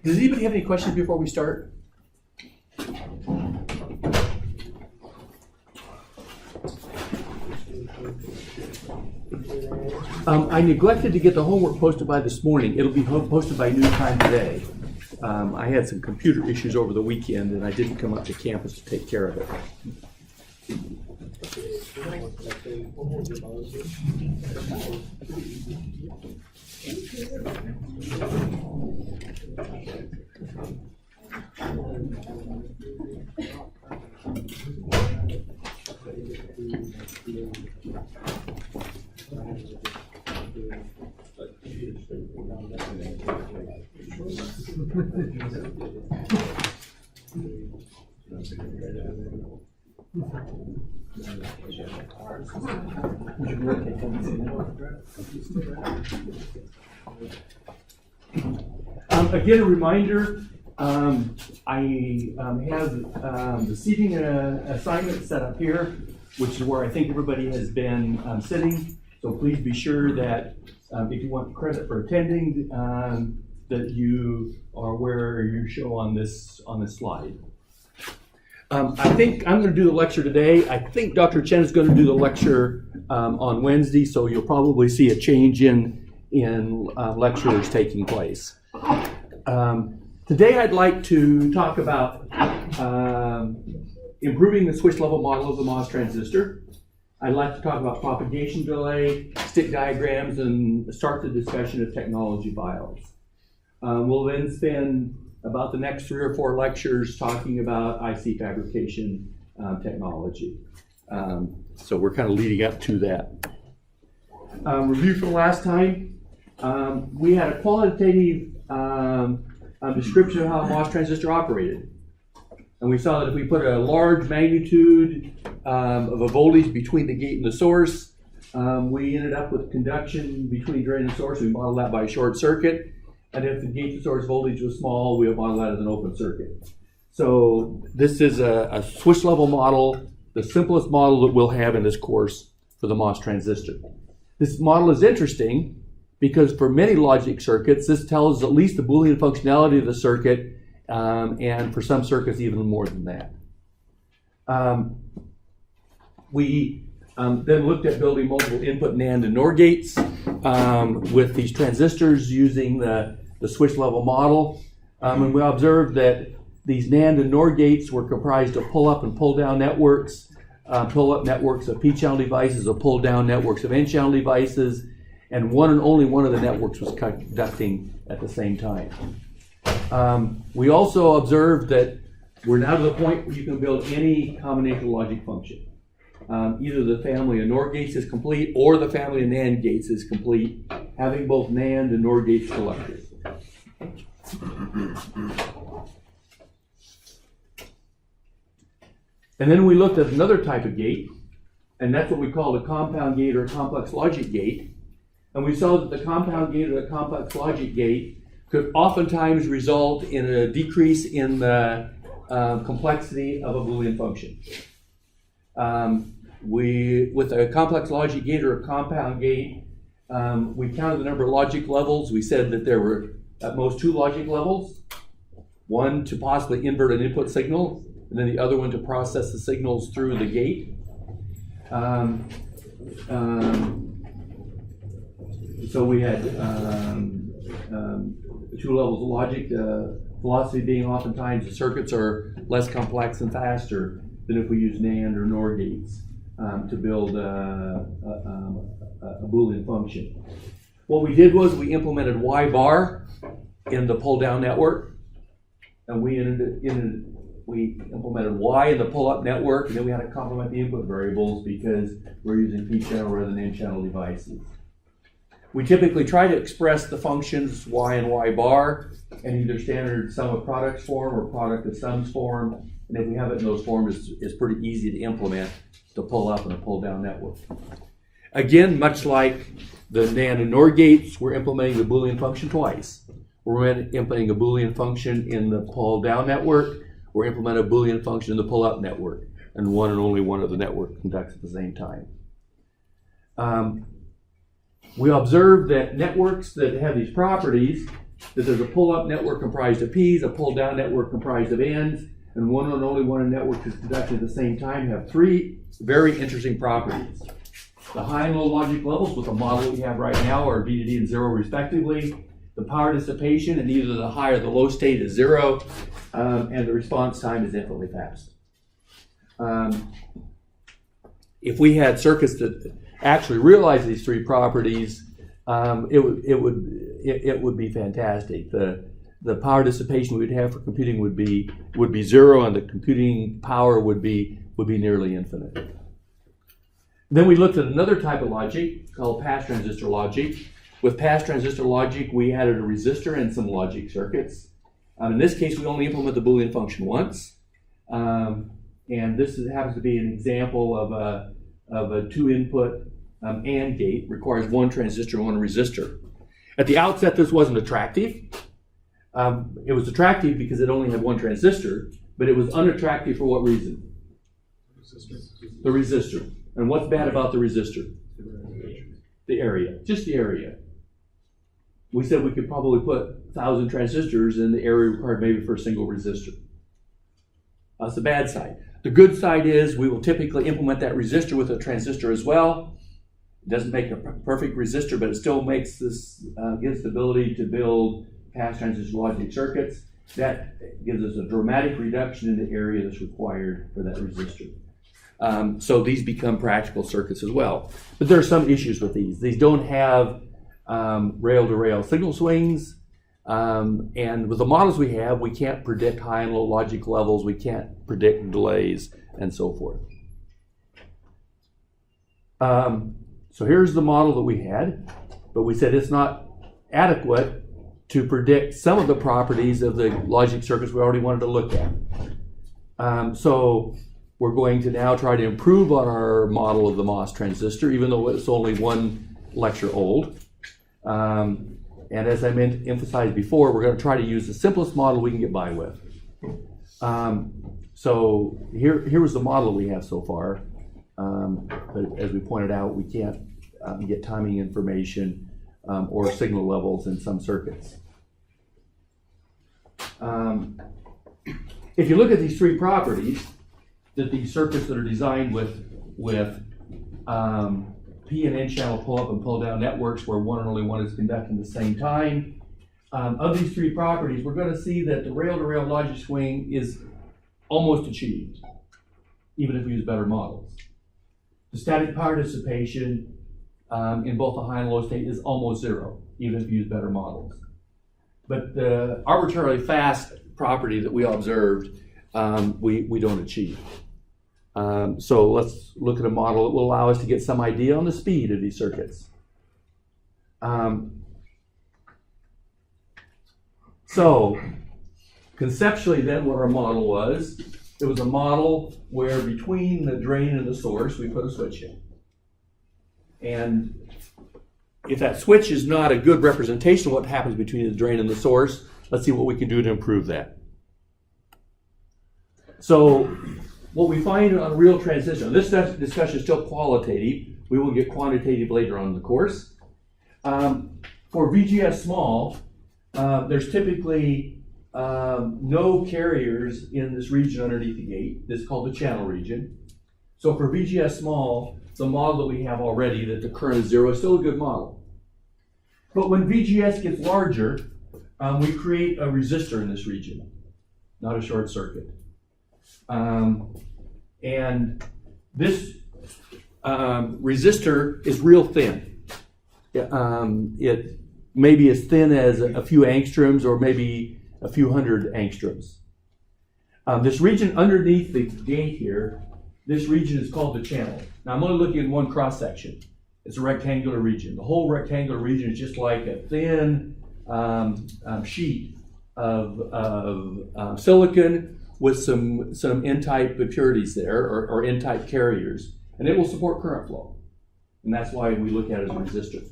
Does anybody have any questions before we start? I neglected to get the homework posted by this morning. It'll be posted by noon time today. I had some computer issues over the weekend and I didn't come up to campus to take care of it. Again, a reminder, I have the seating assignment set up here, which is where I think everybody has been sitting. So please be sure that if you want credit for attending, that you are where you show on this slide. I think I'm going to do the lecture today. I think Dr. Chen is going to do the lecture on Wednesday, so you'll probably see a change in lectures taking place. Today I'd like to talk about improving the switch level model of the MOS transistor. I'd like to talk about propagation delay, stick diagrams, and start the discussion of technology files. We'll then spend about the next 3 or 4 lectures talking about IC fabrication technology. So we're kind of leading up to that. Review from last time. We had a qualitative description of how a MOS transistor operated. And we saw that if we put a large magnitude of a voltage between the gate and the source, we ended up with conduction between drain and source. We modeled that by a short circuit. And if the gate to source voltage was small, we would model that as an open circuit. So this is a switch level model, the simplest model that we'll have in this course for the MOS transistor. This model is interesting because for many logic circuits, this tells us at least the Boolean functionality of the circuit, and for some circuits even more than that. We then looked at building multiple input NAND and NOR gates with these transistors using the switch level model. And we observed that these NAND and NOR gates were comprised of pull-up and pull-down networks, pull-up networks of P-channel devices, or pull-down networks of N-channel devices, and one and only one of the networks was conducting at the same time. We also observed that we're now to the point where you can build any combinational logic function. Either the family of NOR gates is complete or the family of NAND gates is complete, having both NAND and NOR gates selected. And then we looked at another type of gate, and that's what we call a compound gate or a complex logic gate. And we saw that the compound gate or the complex logic gate could oftentimes result in a decrease in the complexity of a Boolean function. With a complex logic gate or a compound gate, we counted the number of logic levels. We said that there were at most 2 logic levels, one to possibly invert an input signal, and then the other one to process the signals through the gate. So we had 2 levels of logic, philosophy being oftentimes the circuits are less complex and faster than if we use NAND or NOR gates to build a Boolean function. What we did was we implemented Y bar in the pull-down network, and we implemented Y in the pull-up network, and then we had to complement the input variables because we're using P-channel rather than N-channel devices. We typically try to express the functions Y and Y bar in either standard sum of products form or product of sums form. And if we have it in those forms, it's pretty easy to implement the pull up and the pull down network. Again, much like the NAND and NOR gates, we're implementing the Boolean function twice. We're implementing a Boolean function in the pull down network. We're implementing a Boolean function in the pull up network. And one and only one of the network conducts at the same time. We observed that networks that have these properties, that there's a pull-up network comprised of P's, a pull-down network comprised of N's, and one and only one network is conducted at the same time have three very interesting properties. The high and low logic levels with the model we have right now are VDD and 0 respectively. The power dissipation in either the high or the low state is 0, and the response time is infinitely fast. If we had circuits that actually realize these three properties, it would be fantastic. The power dissipation we'd have for computing would be 0, and the computing power would be nearly infinite. Then we looked at another type of logic called pass transistor logic. With pass transistor logic, we added a resistor and some logic circuits. In this case, we only implement the Boolean function once, and this happens to be an example of a two-input AND gate. Requires one transistor and one resistor. At the outset, this wasn't attractive. It was attractive because it only had one transistor, but it was unattractive for what reason? The resistor. And what's bad about the resistor? The area, just the area. We said we could probably put 1,000 transistors in the area required maybe for a single resistor. That's the bad side. The good side is we will typically implement that resistor with a transistor as well. It doesn't make a perfect resistor, but it still makes this, gives the ability to build pass transistor logic circuits. That gives us a dramatic reduction in the area that's required for that resistor. So these become practical circuits as well. But there are some issues with these. These don't have rail-to-rail signal swings. And with the models we have, we can't predict high and low logic levels. We can't predict delays and so forth. So here's the model that we had, but we said it's not adequate to predict some of the properties of the logic circuits we already wanted to look at. So we're going to now try to improve on our model of the MOS transistor, even though it's only one lecture old. And as I emphasized before, we're going to try to use the simplest model we can get by with. So here was the model we have so far. But as we pointed out, we can't get timing information or signal levels in some circuits. If you look at these three properties, that these circuits that are designed with P and N channel pull-up and pull-down networks where one and only one is conducting at the same time, of these three properties, we're going to see that the rail-to-rail logic swing is almost achieved, even if we use better models. The static power dissipation in both the high and low state is almost 0, even if you use better models. But the arbitrarily fast property that we observed, we don't achieve. So let's look at a model that will allow us to get some idea on the speed of these circuits. So conceptually then what our model was, it was a model where between the drain and the source we put a switch in. And if that switch is not a good representation of what happens between the drain and the source, let's see what we can do to improve that. So what we find on real transition, this discussion is still qualitative. We will get quantitative later on in the course. For VGS small, there's typically no carriers in this region underneath the gate. This is called the channel region. So for VGS small, the model that we have already, that the current is 0, is still a good model. But when VGS gets larger, we create a resistor in this region, not a short circuit. And this resistor is real thin. It may be as thin as a few angstroms or maybe a few hundred angstroms. This region underneath the gate here, this region is called the channel. Now I'm only looking at one cross section. It's a rectangular region. The whole rectangular region is just like a thin sheet of silicon with some N-type impurities there, or N-type carriers, and it will support current flow. And that's why we look at it as a resistor.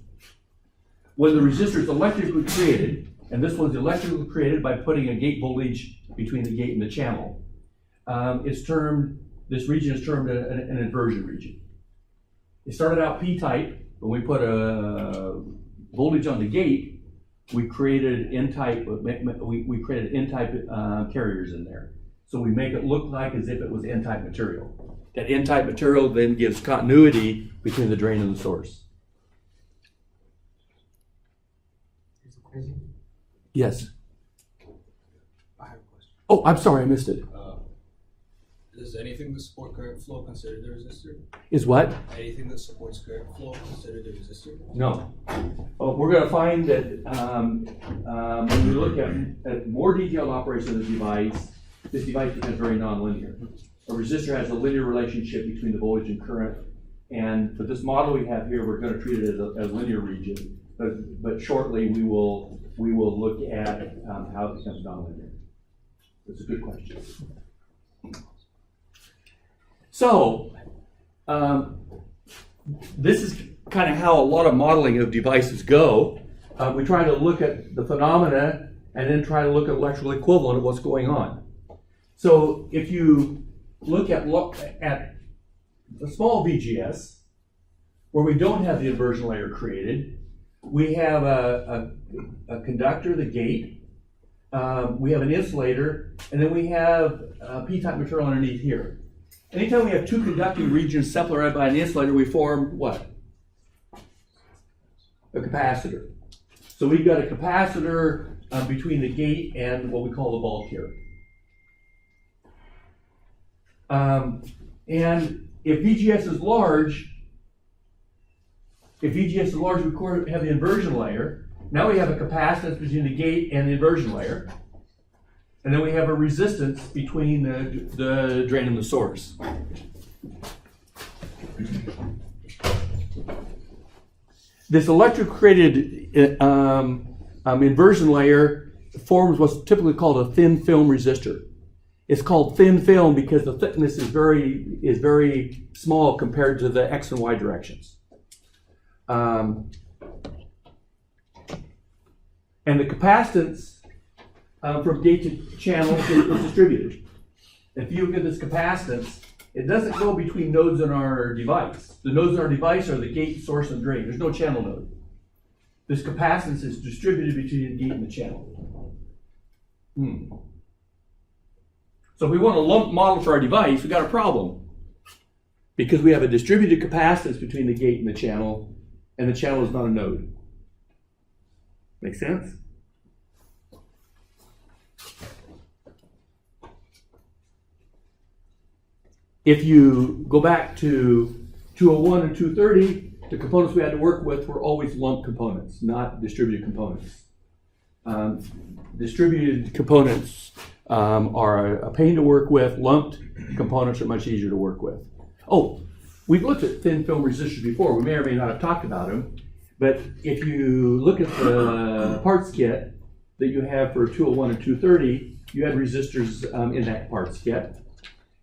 When the resistor is electrically created, and this one's electrically created by putting a gate voltage between the gate and the channel, this region is termed an inversion region. It started out P-type, when we put a voltage on the gate, we created N-type carriers in there. So we make it look like as if it was N-type material. That N-type material then gives continuity between the drain and the source. Yes. I have a question. Oh, I'm sorry, I missed it. Is anything that supports current flow considered a resistor? Is what? Anything that supports current flow considered a resistor? No. We're going to find that when we look at more detailed operation of the device, this device becomes very nonlinear. A resistor has a linear relationship between the voltage and current, and for this model we have here, we're going to treat it as a linear region. But shortly we will look at how it becomes nonlinear. That's a good question. So, this is kind of how a lot of modeling of devices go. We try to look at the phenomena and then try to look at electrical equivalent of what's going on. So, if you look at a small VGS, where we don't have the inversion layer created, we have a conductor, the gate, we have an insulator, and then we have P-type material underneath here. Anytime we have two conducting regions separated by an insulator, we form what? A capacitor. So we've got a capacitor between the gate and what we call the bulk here. And if VGS is large, we have the inversion layer. Now we have a capacitance between the gate and the inversion layer. And then we have a resistance between the drain and the source. This electric created inversion layer forms what's typically called a thin film resistor. It's called thin film because the thickness is very small compared to the X and Y directions. And the capacitance from gate to channel is distributed. If you look at this capacitance, it doesn't go between nodes in our device. The nodes in our device are the gate, source, and drain. There's no channel node. This capacitance is distributed between the gate and the channel. So if we want a lump model for our device, we've got a problem. Because we have a distributed capacitance between the gate and the channel is not a node. Make sense? If you go back to 201 and 230, the components we had to work with were always lump components, not distributed components. Distributed components are a pain to work with. Lumped components are much easier to work with. Oh, we've looked at thin film resistors before. We may or may not have talked about them. But if you look at the parts kit that you have for 201 and 230, you had resistors in that parts kit.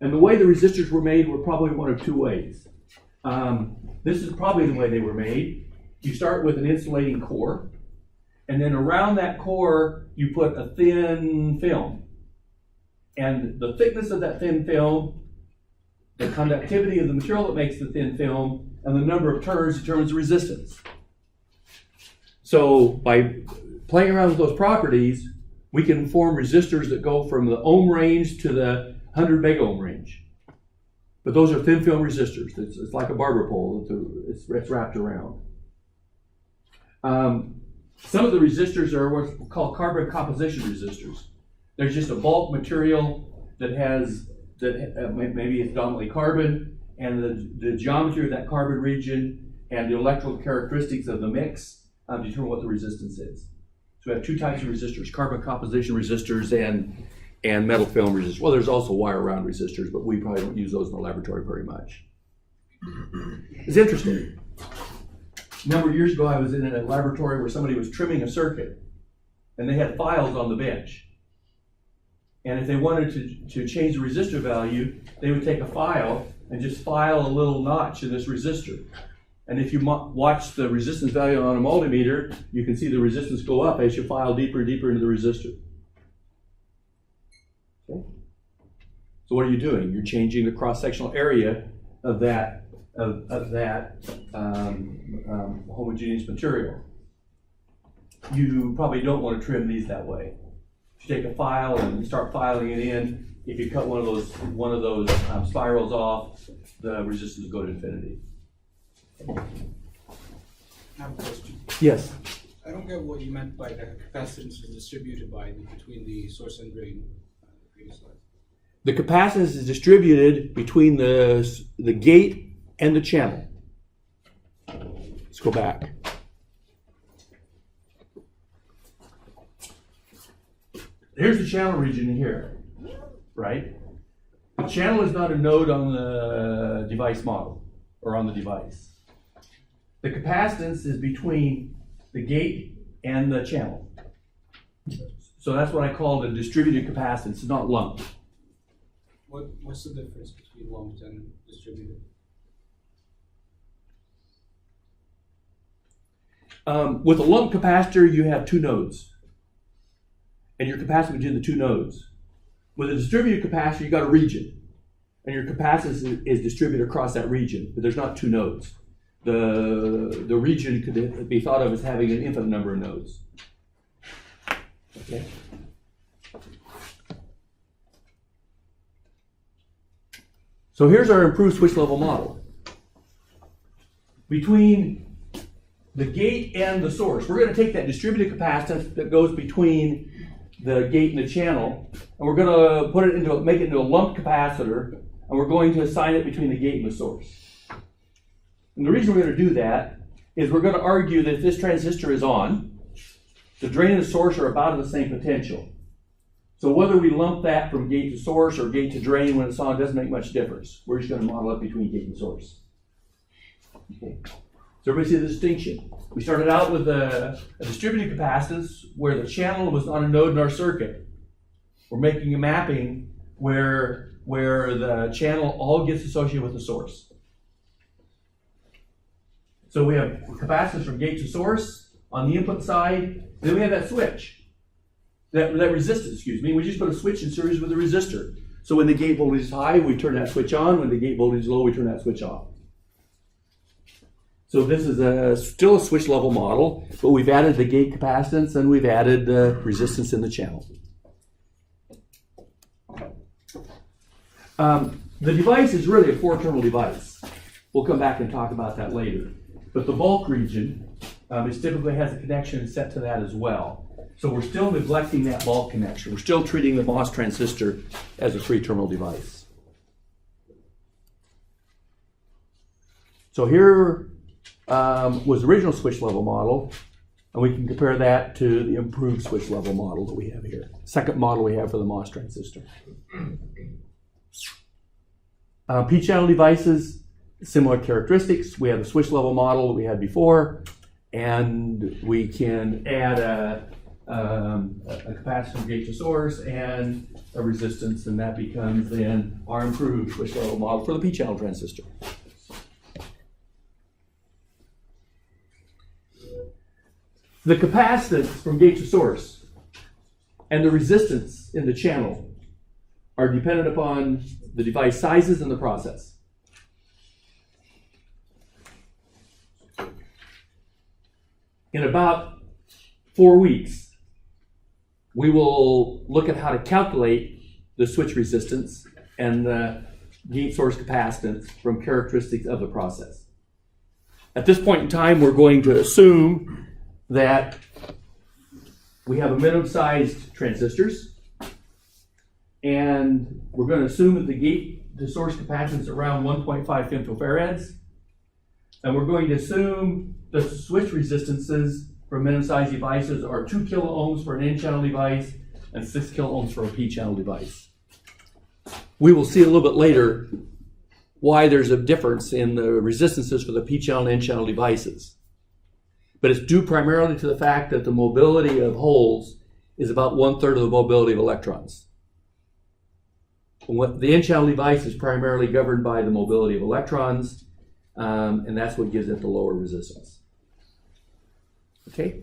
And the way the resistors were made were probably one of two ways. This is probably the way they were made. You start with an insulating core, and then around that core, you put a thin film. And the thickness of that thin film, the conductivity of the material that makes the thin film, and the number of turns determines the resistance. So by playing around with those properties, we can form resistors that go from the ohm range to the 100 mega ohm range. But those are thin film resistors. It's like a barber pole. It's wrapped around. Some of the resistors are what's called carbon composition resistors. There's just a bulk material that maybe it's dominantly carbon, and the geometry of that carbon region and the electrical characteristics of the mix determine what the resistance is. So we have two types of resistors: carbon composition resistors and metal film resistors. Well, there's also wire round resistors, but we probably don't use those in the laboratory very much. It's interesting. A number of years ago, I was in a laboratory where somebody was trimming a circuit, and they had files on the bench. And if they wanted to change the resistor value, they would take a file and just file a little notch in this resistor. And if you watch the resistance value on a multimeter, you can see the resistance go up as you file deeper and deeper into the resistor. Okay. So what are you doing? You're changing the cross-sectional area of that of that homogeneous material. You probably don't want to trim these that way. If you take a file and start filing it in, if you cut one of those spirals off, the resistance will go to infinity. I have a question. Yes. I don't get what you meant by the capacitance is distributed between the source and drain. Previous slide. The capacitance is distributed between the gate and the channel. Let's go back. Here's the channel region in here, right? The channel is not a node on the device model or on the device. The capacitance is between the gate and the channel. So that's what I call the distributed capacitance, it's not lumped. What's the difference between lumped and distributed? With a lumped capacitor, you have two nodes. And your capacitance between the two nodes. With a distributed capacitor, you got a region. And your capacitance is distributed across that region, but there's not two nodes. The region could be thought of as having an infinite number of nodes. Okay. So here's our improved switch level model. Between the gate and the source, we're going to take that distributed capacitance that goes between the gate and the channel, and we're going to make it into a lumped capacitor, and we're going to assign it between the gate and the source. And the reason we're going to do that is we're going to argue that if this transistor is on, the drain and the source are about the same potential. So whether we lump that from gate to source or gate to drain when it's on doesn't make much difference. We're just going to model it between gate and source. Okay. So everybody see the distinction? We started out with a distributed capacitance where the channel was on a node in our circuit. We're making a mapping where the channel all gets associated with the source. So we have capacitance from gate to source on the input side. Then we have that switch, that resistance, excuse me. We just put a switch in series with a resistor. So when the gate voltage is high, we turn that switch on. When the gate voltage is low, we turn that switch off. So this is still a switch level model, but we've added the gate capacitance and we've added resistance in the channel. The device is really a four-terminal device. We'll come back and talk about that later. But the bulk region typically has a connection set to that as well. So we're still neglecting that bulk connection. We're still treating the MOS transistor as a three-terminal device. So here was the original switch level model, and we can compare that to the improved switch level model that we have here. Second model we have for the MOS transistor. P-channel devices, similar characteristics. We have the switch level model that we had before, and we can add a capacitor from gate to source and a resistance, and that becomes then our improved switch level model for the P-channel transistor. The capacitance from gate to source and the resistance in the channel are dependent upon the device sizes and the process. In about 4 weeks, we will look at how to calculate the switch resistance and the gate source capacitance from characteristics of the process. At this point in time, we're going to assume that we have a minimum sized transistors, and we're going to assume that the gate to source capacitance is around 1.5 femtofarads, and we're going to assume the switch resistances for minimum sized devices are 2 kilo ohms for an N-channel device and 6 kilo ohms for a P-channel device. We will see a little bit later why there's a difference in the resistances for the P-channel and N-channel devices. But it's due primarily to the fact that the mobility of holes is about 1/3 of the mobility of electrons. The N-channel device is primarily governed by the mobility of electrons, and that's what gives it the lower resistance. Okay?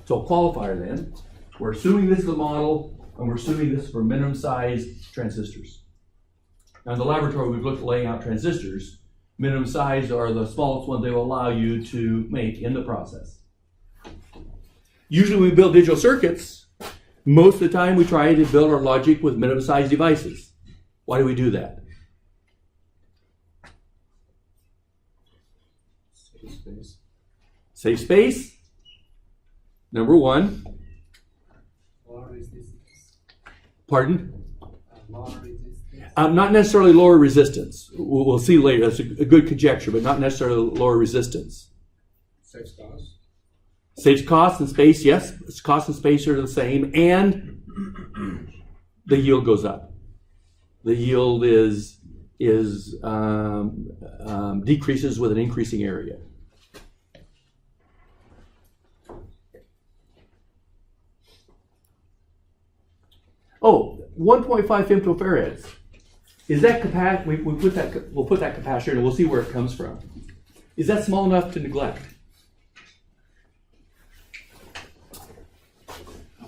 So qualifier then, we're assuming this is the model, and we're assuming this is for minimum sized transistors. Now in the laboratory, we've looked at laying out transistors. Minimum size are the smallest ones they will allow you to make in the process. Usually when we build digital circuits, most of the time we try to build our logic with minimum size devices. Why do we do that? Save space. Number one. Lower resistance. Pardon? Lower resistance. Not necessarily lower resistance. We'll see later. That's a good conjecture, but not necessarily lower resistance. Saves cost. Saves cost and space. Yes, cost and space are the same, and the yield goes up. The yield decreases with an increasing area. Oh, 1.5 femtofarads. Is that capacity? We'll put that capacitor in and we'll see where it comes from. Is that small enough to neglect?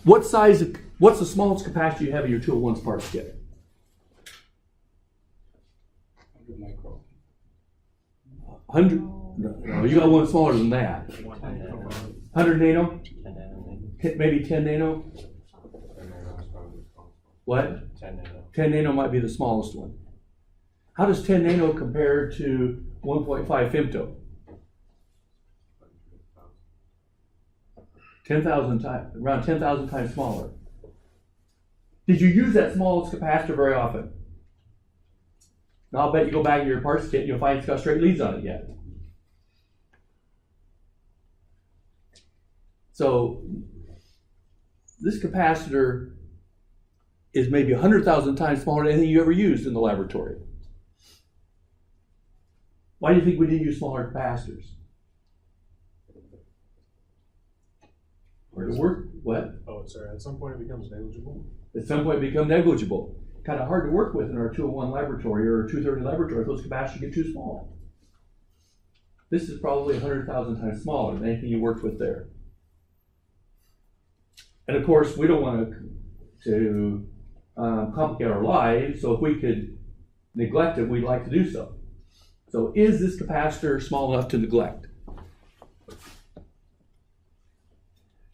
What's the smallest capacitor you have in your 201's parts kit? 100 micro. 100? No, you got one smaller than that. 100 nano? Maybe 10 nano? What? 10 nano. 10 nano might be the smallest one. How does 10 nano compare to 1.5 femto? 10,000 times, around 10,000 times smaller. Did you use that smallest capacitor very often? Now, I'll bet you go back to your parts kit and you'll find it's got straight leads on it yet. So, this capacitor is maybe 100,000 times smaller than anything you ever used in the laboratory. Why do you think we didn't use smaller capacitors? Or to work, what? Oh, sorry, at some point it becomes negligible. At some point become negligible. Kind of hard to work with in our 201 laboratory or 230 laboratory if those capacitors get too small. This is probably 100,000 times smaller than anything you worked with there. And of course, we don't want to complicate our lives, so if we could neglect it, we'd like to do so. So is this capacitor small enough to neglect?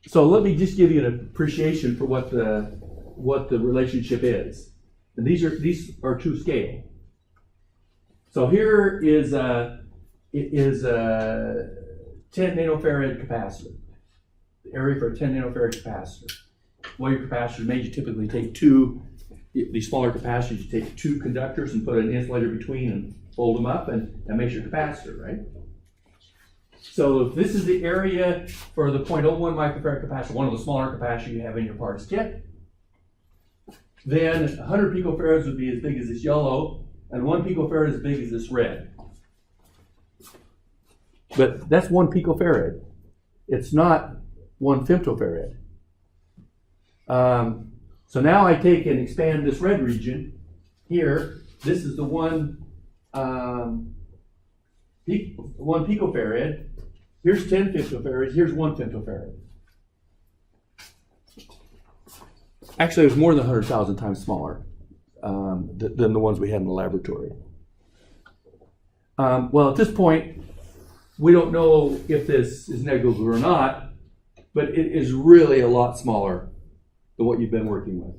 So let me just give you an appreciation for what the relationship is. And these are to scale. So here is a 10 nanofarad capacitor. The area for a 10 nanofarad capacitor. Well, your capacitor made, you typically take these smaller capacitors, you take two conductors and put an insulator between and fold them up, and that makes your capacitor, right? So if this is the area for the 0.01 microfarad capacitor, one of the smaller capacitors you have in your parts kit, then 100 picofarads would be as big as this yellow, and 1 picofarad as big as this red. But that's 1 picofarad. It's not 1 femtofarad. So now I take and expand this red region here. This is the 1 picofarad. Here's 10 femtofarads. Here's 1 femtofarad. Actually, it was more than 100,000 times smaller than the ones we had in the laboratory. Well, at this point, we don't know if this is negligible or not, but it is really a lot smaller than what you've been working with.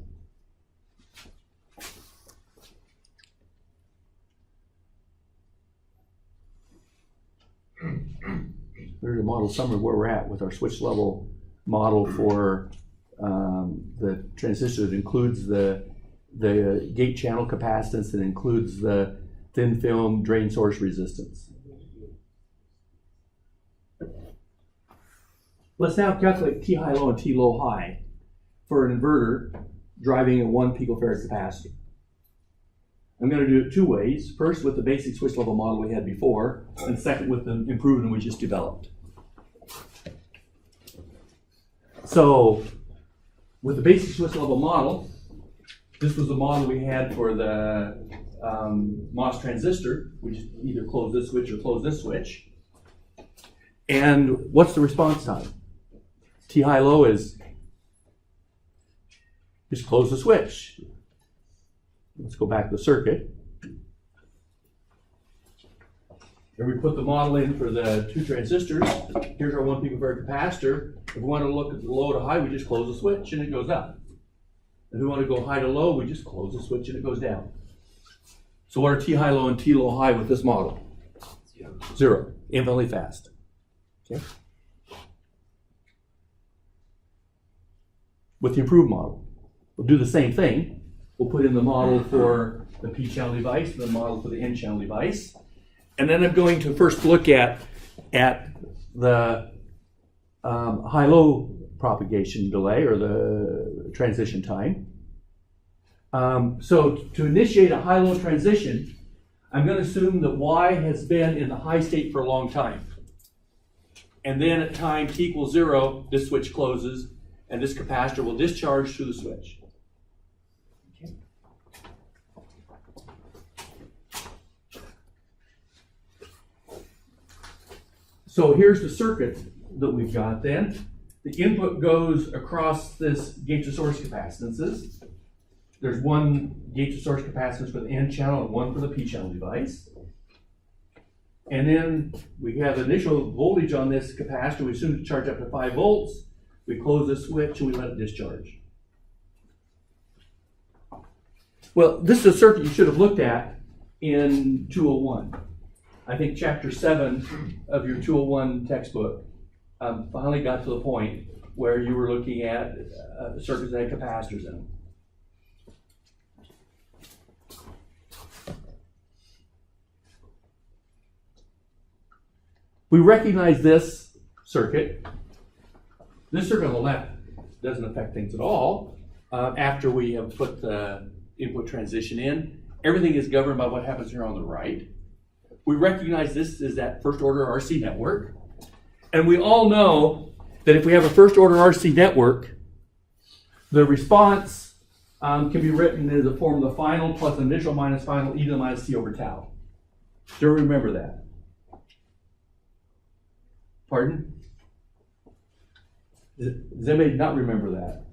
There's a model summary of where we're at with our switch level model for the transistor that includes the gate channel capacitance and includes the thin film drain source resistance. Let's now calculate T high low and T low high for an inverter driving a 1 picofarad capacitor. I'm going to do it two ways. First with the basic switch level model we had before, and second with the improved one we just developed. So with the basic switch level model, this was the model we had for the MOS transistor. We just either close this switch or close this switch. And what's the response time? T high low is just close the switch. Let's go back to the circuit. And we put the model in for the 2 transistors. Here's our 1 picofarad capacitor. If we want to look at the low to high, we just close the switch and it goes up. If we want to go high to low, we just close the switch and it goes down. So what are T high low and T low high with this model? 0. Infinitely fast. Okay. With the improved model, we'll do the same thing. We'll put in the model for the P-channel device and the model for the N-channel device. And then I'm going to first look at the high-low propagation delay, or the transition time. So to initiate a high-low transition, I'm going to assume that Y has been in the high state for a long time. And then at time t equals 0, this switch closes, and this capacitor will discharge through the switch. Okay. So here's the circuit that we've got then. The input goes across this gate to source capacitances. There's 1 gate to source capacitance for the N channel and 1 for the P channel device. And then we have initial voltage on this capacitor. We assume to charge up to 5 volts. We close the switch and we let it discharge. Well, this is a circuit you should have looked at in 201. I think chapter 7 of your 201 textbook finally got to the point where you were looking at circuits that had capacitors in them. We recognize this circuit. This circuit on the left doesn't affect things at all. After we have put the input transition in, everything is governed by what happens here on the right. We recognize this is that first order RC network. And we all know that if we have a first order RC network, the response can be written in the form of the final plus initial minus final e to the minus t over tau. Do you remember that? Pardon? Does anybody not remember that?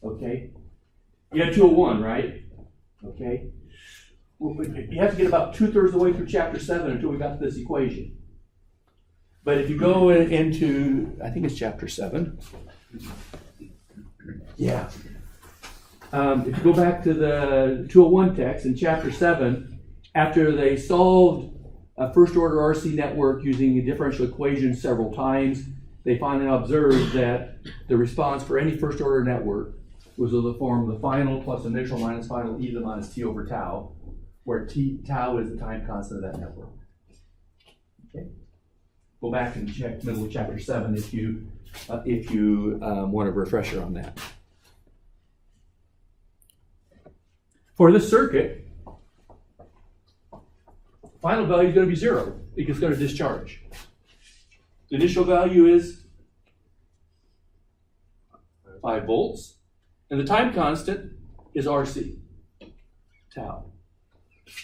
Okay. You had 201, right? Okay. You have to get about 2/3 of the way through chapter 7 until we got to this equation. But if you go into, I think it's chapter 7. Yeah. If you go back to the 201 text in chapter 7, after they solved a first order RC network using a differential equation several times, they finally observed that the response for any first order network was in the form of the final plus initial minus final e to the minus t over tau, where tau is the time constant of that network. Okay. Go back and check middle of chapter 7 if you want a refresher on that. For this circuit, final value is going to be 0 because it's going to discharge. The initial value is 5 volts, and the time constant is RC, tau.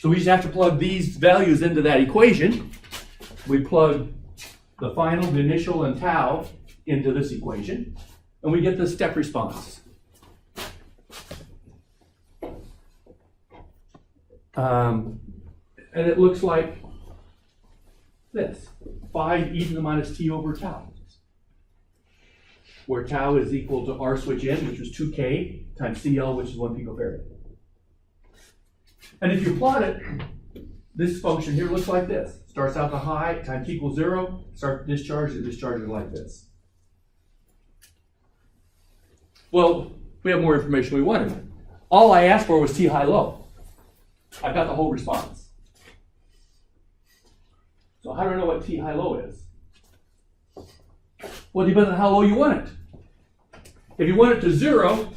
So we just have to plug these values into that equation. We plug the final, the initial, and tau into this equation, and we get the step response. And it looks like this, 5 e to the minus t over tau, where tau is equal to R switch in, which was 2K, times CL, which is 1 picofarad. And if you plot it, this function here looks like this. Starts out the high, time t equals 0, starts to discharge, it discharges like this. Well, we have more information we wanted. All I asked for was t high low. I got the whole response. So how do I know what t high low is? Well, it depends on how low you want it. If you want it to 0,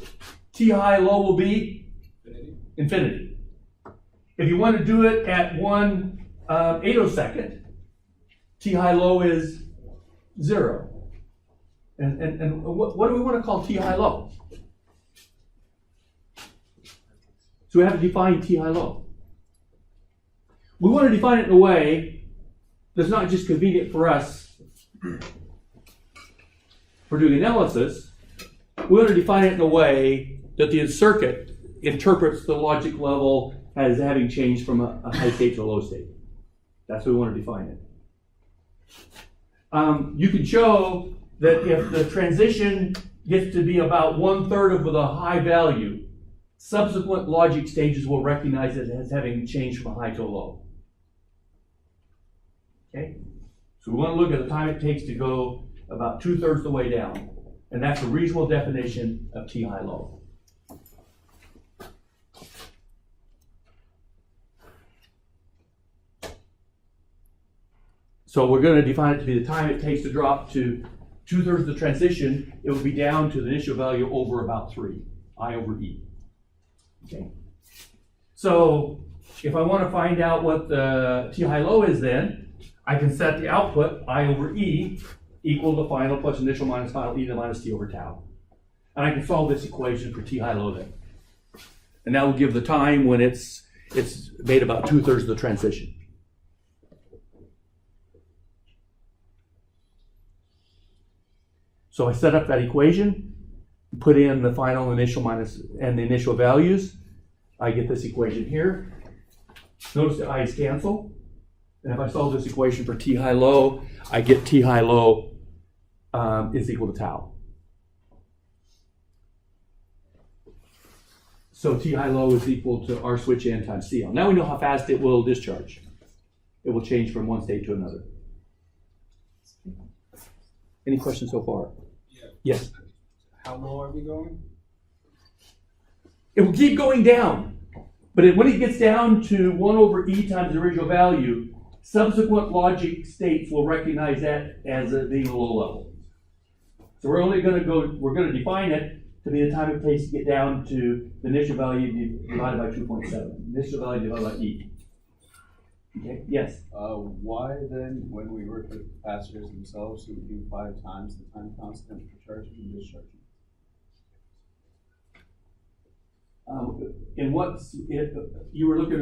t high low will be infinity. If you want to do it at 1 attosecond, t high low is 0. And what do we want to call t high low? So we have to define t high low. We want to define it in a way that's not just convenient for us for doing analysis. We want to define it in a way that the circuit interprets the logic level as having changed from a high state to a low state. That's how we want to define it. You can show that if the transition gets to be about 1/3 of the high value, subsequent logic stages will recognize it as having changed from a high to a low. Okay? So we want to look at the time it takes to go about 2/3 the way down. And that's a reasonable definition of T high low. So we're going to define it to be the time it takes to drop to 2/3 of the transition. It will be down to the initial value over about 3, I over E. Okay. So if I want to find out what the T high low is, then I can set the output I over E equal to final plus initial minus final E to the minus T over tau. And I can solve this equation for T high low then. And that will give the time when it's made about 2/3 of the transition. So I set up that equation, put in the final initial minus and the initial values. I get this equation here. Notice the i's cancel. And if I solve this equation for T high low, I get T high low is equal to tau. So T high low is equal to R switch N times CL. Now we know how fast it will discharge. It will change from one state to another. Any questions so far? Yeah. Yes. How low are we going? It will keep going down. But when it gets down to 1 over E times the original value, subsequent logic states will recognize that as being a low level. So we're going to define it to be the time it takes to get down to the initial value divided by 2.7. Initial value divided by E. Okay, yes? Why then, when we work with capacitors themselves, do we do 5 times the time constant for charging and discharging? You were looking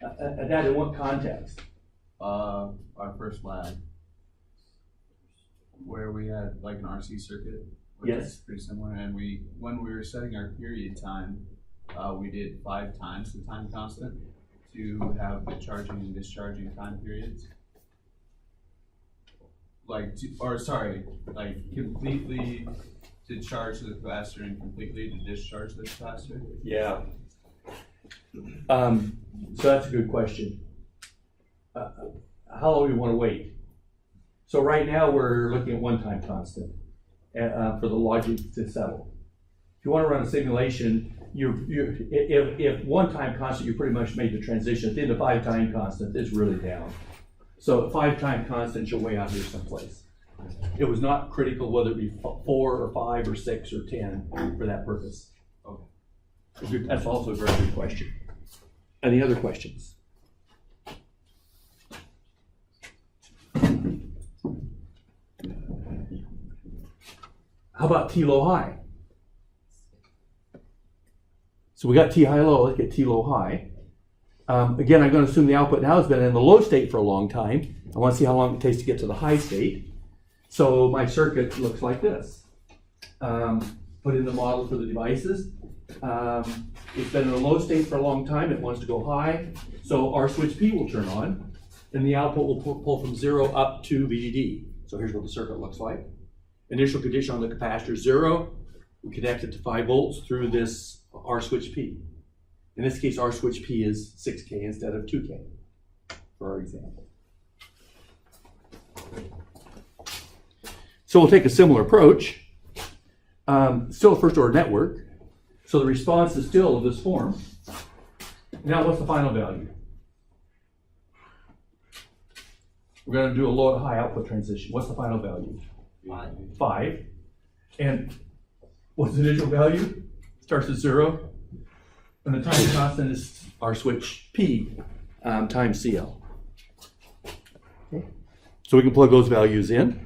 at that in what context? Our first lab, where we had like an RC circuit, which Yes. is pretty similar, and when we were setting our period time, we did 5 times the time constant to have the charging and discharging time periods. Completely to charge the capacitor and completely to discharge the capacitor. Yeah. So that's a good question. How long do we want to wait? So right now we're looking at one time constant for the logic to settle. If you want to run a simulation, if one time constant, you pretty much made the transition. At the end of 5 time constant, it's really down. So 5 time constant, you're way out here someplace. It was not critical whether it be 4 or 5 or 6 or 10 for that purpose. Okay. That's also a very good question. Any other questions? How about T low high? So we got T high low, let's get T low high. Again, I'm going to assume the output now has been in the low state for a long time. I want to see how long it takes to get to the high state. So my circuit looks like this. Put in the model for the devices. It's been in a low state for a long time. It wants to go high. So our switch P will turn on, and the output will pull from 0 up to VDD. So here's what the circuit looks like. Initial condition on the capacitor 0. We connect it to 5 volts through this R switch P. In this case, R switch P is 6K instead of 2K, for our example. So we'll take a similar approach. Still a first order network. So the response is still of this form. Now what's the final value? We're going to do a low to high output transition. What's the final value? 5. And what's the initial value? Starts at 0. And the time constant is our switch P times CL. Okay. So we can plug those values in.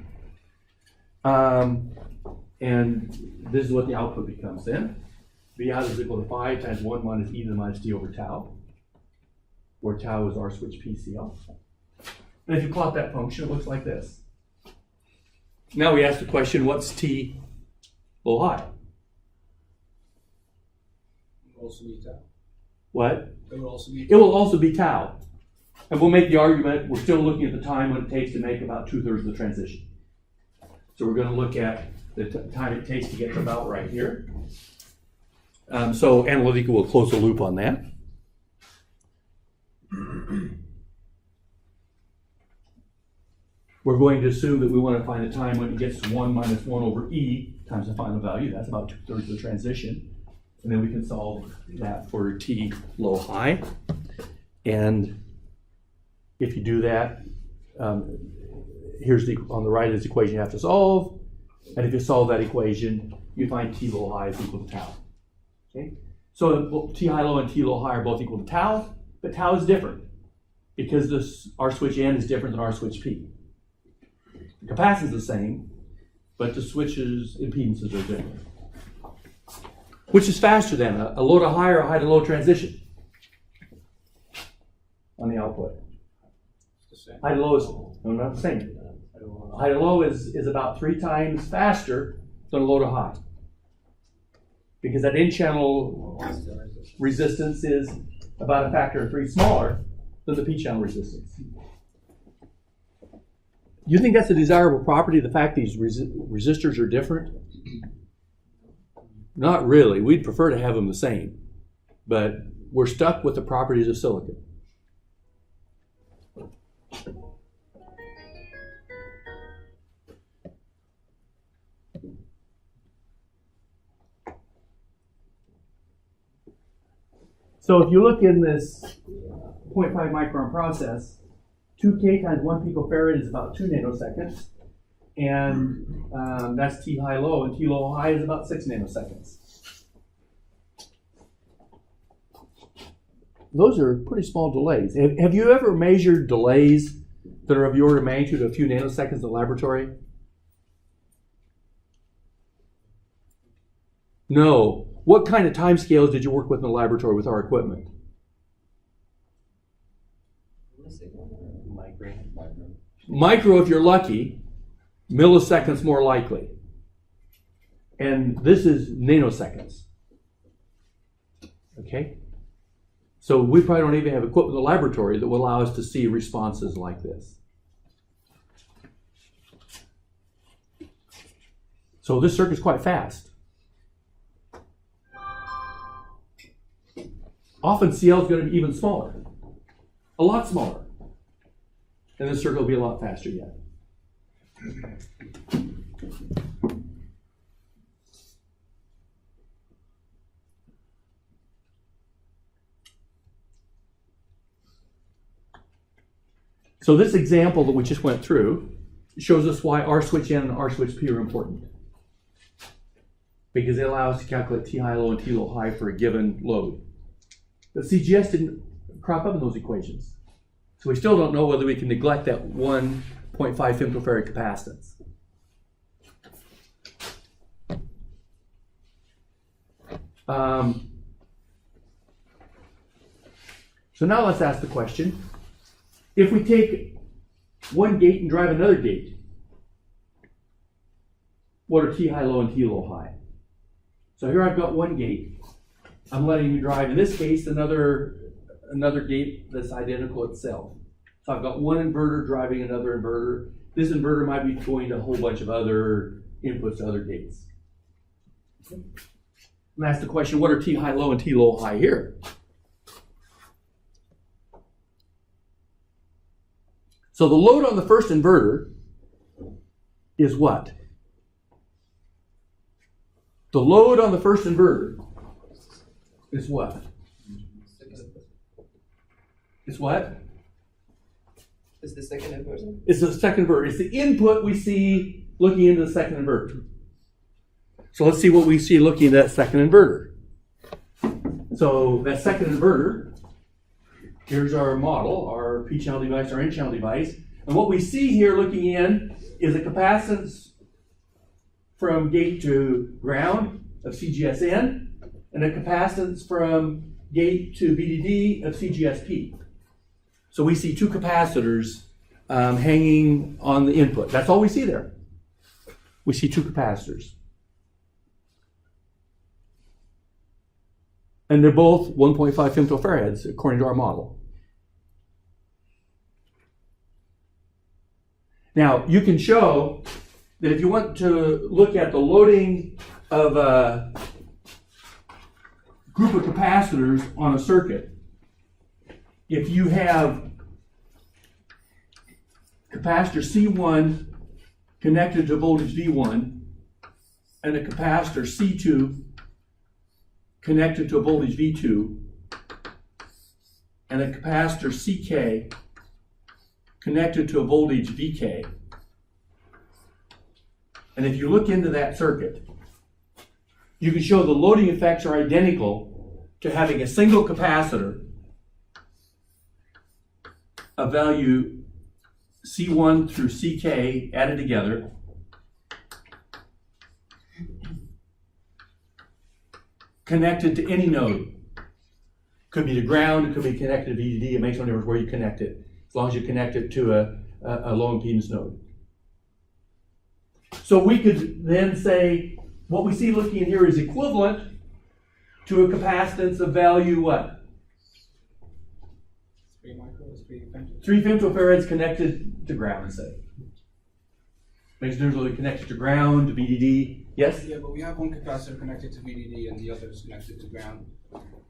And this is what the output becomes then. V out is equal to 5 times 1 minus e to the minus d over tau, where tau is our switch PCL. And if you plot that function, it looks like this. Now we ask the question, what's T low high? Also be tau. What? It will also be It will also be tau. And we'll make the argument, we're still looking at the time when it takes to make about 2/3 of the transition. So we're gonna look at the time it takes to get to about right here. So Analytica will close the loop on that. We're going to assume that we want to find the time when it gets to 1 minus 1 over e times the final value. That's about 2/3 of the transition. And then we can solve that for t low high. And if you do that, here's on the right is the equation you have to solve. And if you solve that equation, you find t low high is equal to tau. Okay? So t high low and t low high are both equal to tau, but tau is different because this R switch N is different than R switch P. The capacitance is the same, but the switches' impedances are different. Which is faster then, a low to high or a high to low transition on the output? It's the same. High to low is not the same. High to low is about 3 times faster than low to high. Because that N-channel resistance is about a factor of 3 smaller than the P-channel resistance. You think that's a desirable property, the fact these resistors are different? Not really. We'd prefer to have them the same. But we're stuck with the properties of silicon. So if you look in this 0.5 micron process, 2K times 1 picofarad is about 2 nanoseconds. And that's T high low, and T low high is about 6 nanoseconds. Those are pretty small delays. Have you ever measured delays that are of the order of magnitude of a few nanoseconds in the laboratory? No. What kind of time scales did you work with in the laboratory with our equipment? Micro if you're lucky, milliseconds more likely. And this is nanoseconds. Okay? So we probably don't even have equipment in the laboratory that will allow us to see responses like this. So this circuit's quite fast. Often CL is going to be even smaller, a lot smaller. And this circuit will be a lot faster yet. So this example that we just went through shows us why R switch N and R switch P are important. Because they allow us to calculate T high low and T low high for a given load. But CGS didn't crop up in those equations. So we still don't know whether we can neglect that 1.5 femtofarad capacitance. So now let's ask the question, if we take one gate and drive another gate, what are T high low and T low high? So here I've got one gate. I'm letting you drive, in this case, another gate that's identical itself. So I've got one inverter driving another inverter. This inverter might be going to a whole bunch of other inputs to other gates. And that's the question, what are T high low and T low high here? So the load on the first inverter is what? The load on the first inverter is what? It's what? Is the second inverter? It's the second inverter. It's the input we see looking into the second inverter. So let's see what we see looking at that second inverter. So that second inverter, here's our model, our P-channel device, our N-channel device. And what we see here looking in is a capacitance from gate to ground of CGSN and a capacitance from gate to VDD of CGSP. So we see two capacitors hanging on the input. That's all we see there. We see two capacitors. And they're both 1.5 femtofarads according to our model. Now, you can show that if you want to look at the loading of a group of capacitors on a circuit, if you have capacitor C1 connected to voltage V1 and a capacitor C2 connected to a voltage V2 and a capacitor CK connected to a voltage VK. And if you look into that circuit, you can show the loading effects are identical to having a single capacitor of value C1 through CK added together, connected to any node. Could be to ground, it could be connected to VDD, it makes no difference where you connect it, as long as you connect it to a low impedance node. So we could then say, what we see looking in here is equivalent to a capacitance of value what? 3 micros, 3 femtofarads. 3 femtofarads connected to ground, say. Makes no difference whether connected to ground, to VDD. Yes? Yeah, but we have one capacitor connected to VDD and the other is connected to ground.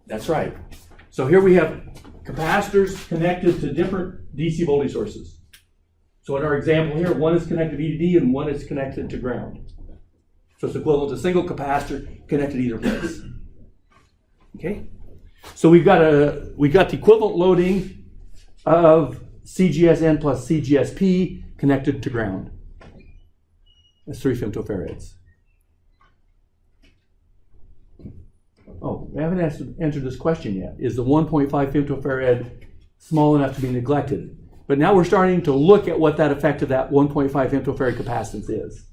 That's right. So here we have capacitors connected to different DC voltage sources. So in our example here, one is connected to VDD and one is connected to ground. So it's equivalent to a single capacitor connected either place. Okay? So we've got the equivalent loading of CGSN plus CGSP connected to ground. That's 3 femtofarads. Oh, we haven't answered this question yet. Is the 1.5 femtofarad small enough to be neglected? But now we're starting to look at what that effect of that 1.5 femtofarad capacitance is.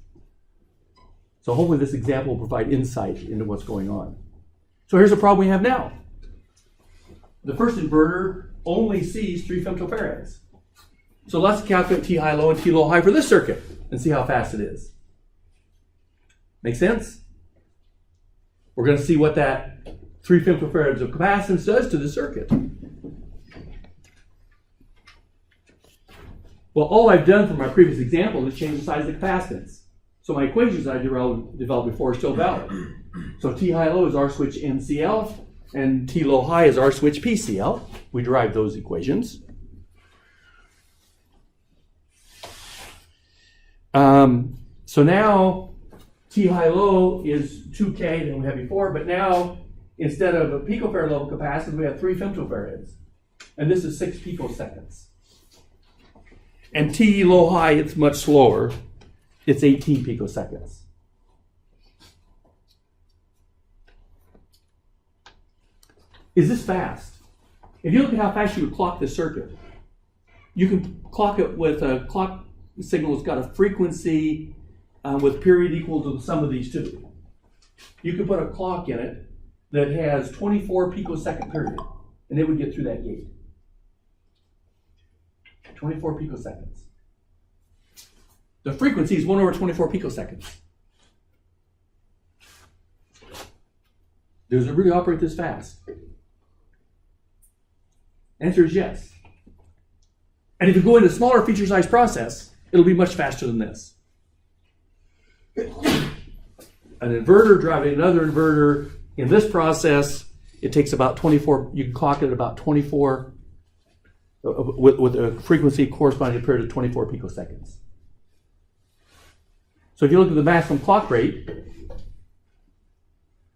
So hopefully this example will provide insight into what's going on. So here's a problem we have now. The first inverter only sees 3 femtofarads. So let's calculate T high low and T low high for this circuit and see how fast it is. Make sense? We're going to see what that 3 femtofarads of capacitance does to the circuit. Well, all I've done from my previous example is change the size of the capacitance. So my equations that I developed before are still valid. So T high low is R switch NCL, and T low high is R switch PCL. We derived those equations. So now T high low is 2K than we had before, but now instead of a picofarad level capacitance, we have 3 femtofarads. And this is 6 picoseconds. And T low high, it's much slower. It's 18 picoseconds. Is this fast? If you look at how fast you would clock this circuit, you can clock it with a clock signal that's got a frequency with period equal to the sum of these two. You could put a clock in it that has 24 picosecond period, and it would get through that gate. 24 picoseconds. The frequency is 1 over 24 picoseconds. Does it really operate this fast? Answer is yes. And if you go into a smaller feature size process, it'll be much faster than this. An inverter driving another inverter, in this process, it takes about 24, you can clock it at about 24, with a frequency corresponding to a period of 24 picoseconds. So if you look at the maximum clock rate,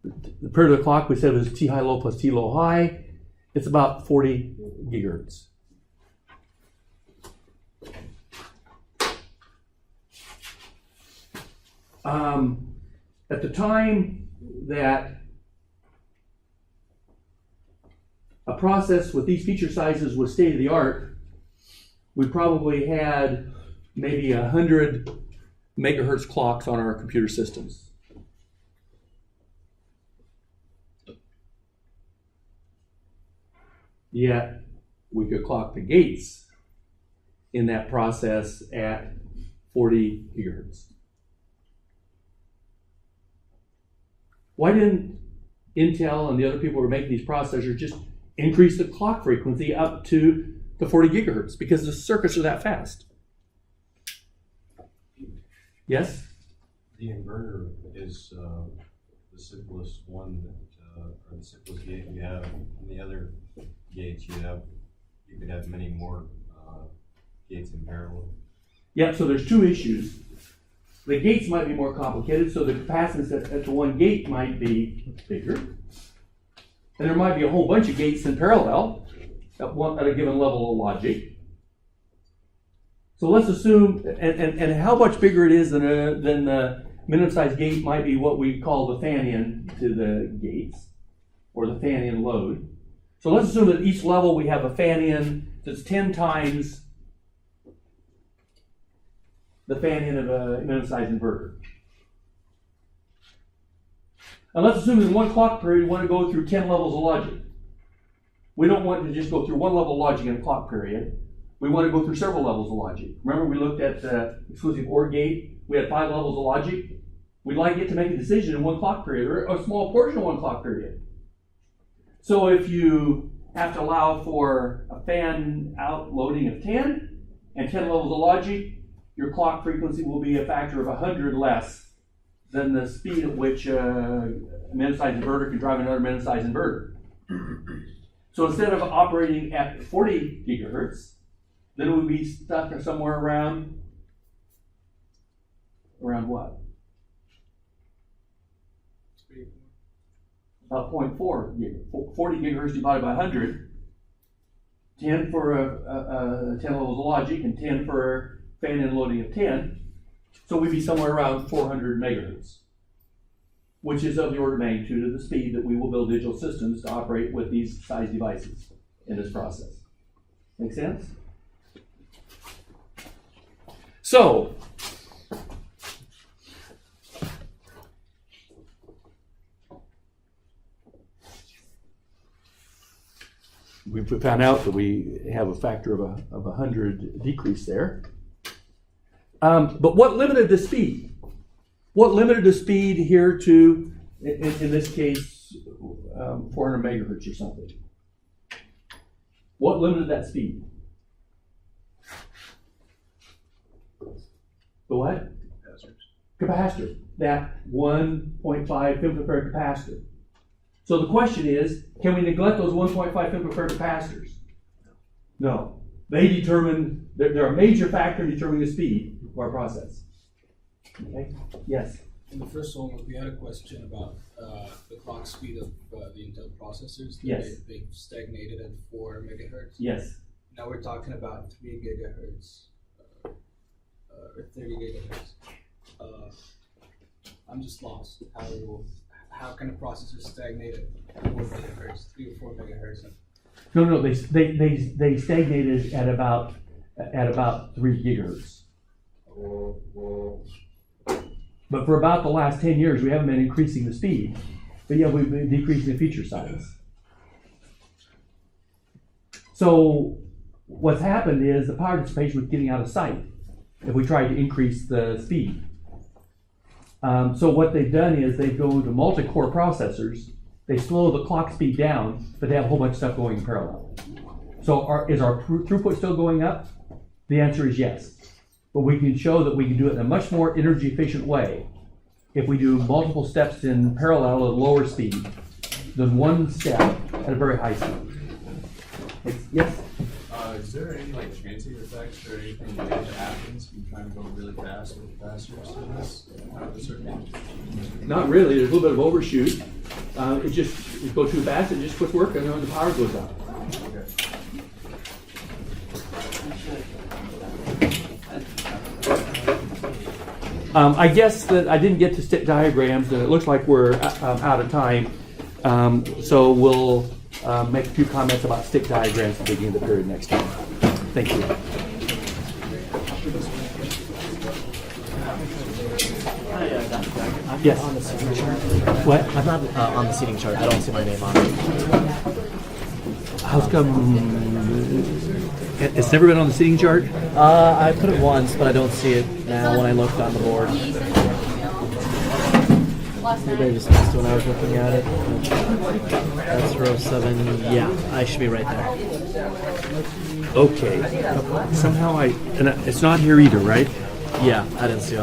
the period of the clock we said was T high low plus T low high, it's about 40 gigahertz. At the time that a process with these feature sizes was state of the art, we probably had maybe 100 megahertz clocks on our computer systems. Yet we could clock the gates in that process at 40 gigahertz. Why didn't Intel and the other people who were making these processors just increase the clock frequency up to the 40 gigahertz? Because the circuits are that fast. Yes? The inverter is, the simplest one that, or the simplest gate you have. In the other gates, you could have many more, gates in parallel. Yeah, so there's two issues. The gates might be more complicated, so the capacitance at the one gate might be bigger. And there might be a whole bunch of gates in parallel at a given level of logic. So let's assume, and how much bigger it is than the minimum size gate might be what we call the fan-in to the gates, or the fan-in load. So let's assume that each level we have a fan-in that's 10 times the fan-in of a minimum size inverter. And let's assume in one clock period we want to go through 10 levels of logic. We don't want to just go through one level of logic in a clock period. We want to go through several levels of logic. Remember we looked at the exclusive OR gate. We had 5 levels of logic. We'd like it to make a decision in one clock period, or a small portion of one clock period. So if you have to allow for a fan out loading of 10 and 10 levels of logic, your clock frequency will be a factor of 100 less than the speed at which a minimum size inverter can drive another minimum size inverter. So instead of operating at 40 gigahertz, then it would be stuck somewhere around what? About 0.4 gigahertz. 40 gigahertz divided by 100. 10 for 10 levels of logic and 10 for fan-in loading of 10. So we'd be somewhere around 400 megahertz, which is of the order of magnitude of the speed that we will build digital systems to operate with these size devices in this process. Make sense? So, we found out that we have a factor of 100 decrease there. But what limited the speed? What limited the speed here to, in this case, 400 megahertz or something? What limited that speed? The what? Capacitor. That 1.5 femtofarad capacitor. So the question is, can we neglect those 1.5 femtofarad capacitors? No. They determine, they're a major factor in determining the speed of our process. Okay? Yes? In the first one, we had a question about the clock speed of the Intel processors. Yes. They've stagnated at 4 megahertz. Yes. Now we're talking about 3 gigahertz or 30 gigahertz. I'm just lost. How can a processor stagnate at 4 megahertz, 3 or 4 megahertz? No, they stagnated at about 3 gigahertz. But for about the last 10 years, we haven't been increasing the speed, but yeah, we've been decreasing the feature size. So what's happened is the power dissipation was getting out of sight if we tried to increase the speed. So what they've done is they go to multi-core processors. They slow the clock speed down, but they have a whole bunch of stuff going in parallel. So is our throughput still going up? The answer is yes. But we can show that we can do it in a much more energy efficient way if we do multiple steps in parallel at a lower speed than one step at a very high speed. Yes? Is there any like transient effects or anything that happens from trying to go really fast or faster to this? A certain Not really. There's a little bit of overshoot. It goes too fast, it just quits working and the power goes out. I guess that I didn't get to stick diagrams, and it looks like we're out of time. So we'll make a few comments about stick diagrams at the beginning of the period next time. Thank you. Yes. On the seating chart. What? I'm not on the seating chart. I don't see my name on it. How come it's never been on the seating chart? I put it once, but I don't see it now when I looked on the board. Maybe I just missed when I was looking at it. That's row 7. Yeah, I should be right there. Okay. Somehow and it's not here either, right? Yeah, I didn't see it.